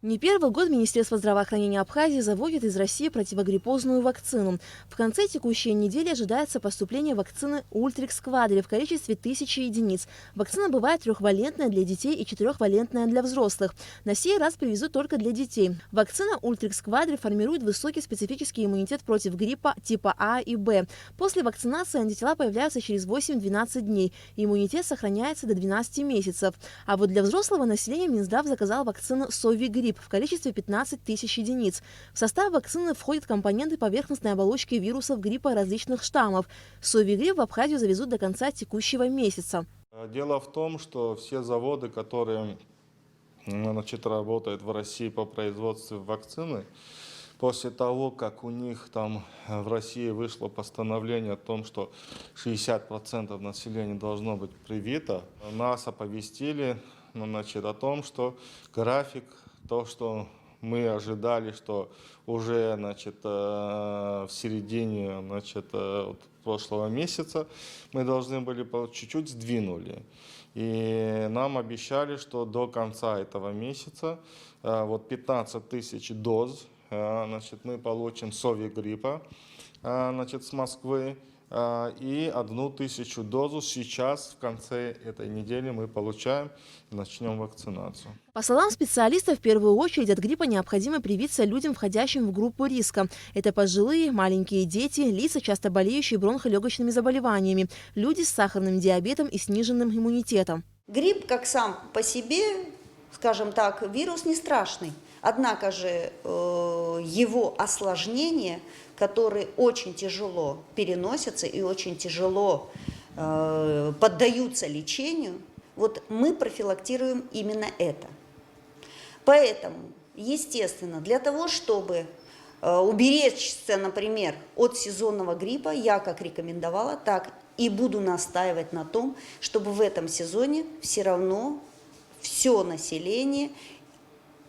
Не первый год Министерство здравоохранения Абхазии заводит из России противогриппозную вакцину. В конце текущей недели ожидается поступление вакцины Ультрикс Квадри в количестве 1000 единиц. Вакцина бывает трехвалентная для детей и четырехвалентная для взрослых. На сей раз привезут только для детей. Вакцина Ультрикс Квадри формирует высокий специфический иммунитет против гриппа типа А и Б. После вакцинации антитела появляются через 8-12 дней. Иммунитет сохраняется до 12 месяцев. А вот для взрослого населения Минздрав заказал вакцину Совигрипп в количестве 15 000 единиц. В состав вакцины входят компоненты поверхностной оболочки вирусов гриппа различных штаммов. Совигрипп в Абхазию завезут до конца текущего месяца. Дело в том, что все заводы, которые работают в России по производству вакцины, после того, как у них там в России вышло постановление о том, что 60% населения должно быть привито, нас оповестили о том, что график, то, что мы ожидали, что уже в середине прошлого месяца мы должны были чуть-чуть сдвинули. И нам обещали, что до конца этого месяца 15 000 доз мы получим Совигриппа с Москвы. И 1000 дозу сейчас в конце этой недели мы получаем и начнем вакцинацию. По словам специалистов, в первую очередь от гриппа необходимо привиться людям, входящим в группу риска. Это пожилые, маленькие дети, лица, часто болеющие бронхолегочными заболеваниями, люди с сахарным диабетом и сниженным иммунитетом. Грипп как сам по себе, скажем так, вирус не страшный. Однако же его осложнения, которые очень тяжело переносятся и очень тяжело поддаются лечению, мы профилактируем именно это. Поэтому, естественно, для того, чтобы уберечься, например, от сезонного гриппа, я как рекомендовала, так и буду настаивать на том, чтобы в этом сезоне все равно все население,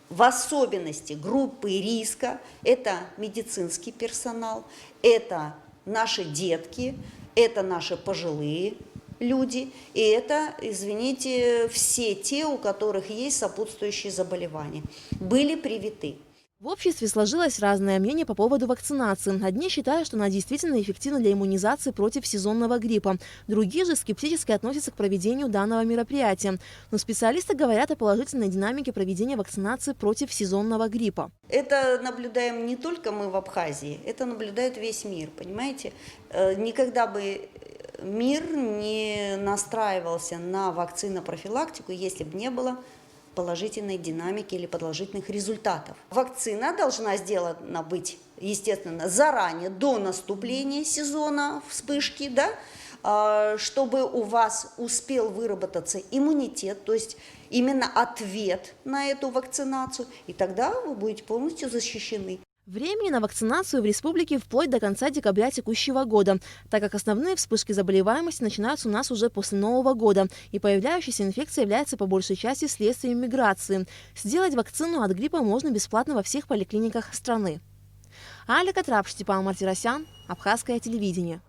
в особенности группы риска, это медицинский персонал, это наши детки, это наши пожилые люди, и это, извините, все те, у которых есть сопутствующие заболевания, были привиты. В обществе сложилось разное мнение по поводу вакцинации. Одни считают, что она действительно эффективна для иммунизации против сезонного гриппа. Другие же скептически относятся к проведению данного мероприятия. Но специалисты говорят о положительной динамике проведения вакцинации против сезонного гриппа. Это наблюдаем не только мы в Абхазии, это наблюдает весь мир, понимаете? Никогда бы мир не настраивался на вакцинопрофилактику, если бы не было положительной динамики или положительных результатов. Вакцина должна сделана быть, естественно, заранее, до наступления сезона вспышки, чтобы у вас успел выработаться иммунитет, то есть именно ответ на эту вакцинацию, и тогда вы будете полностью защищены. Времени на вакцинацию в республике вплоть до конца декабря текущего года, так как основные вспышки заболеваемости начинаются у нас уже после Нового года, и появляющаяся инфекция является по большей части следствием миграции. Сделать вакцину от гриппа можно бесплатно во всех поликлиниках страны. Аля Катрап, Степан Мартиросян, Абхазское телевидение.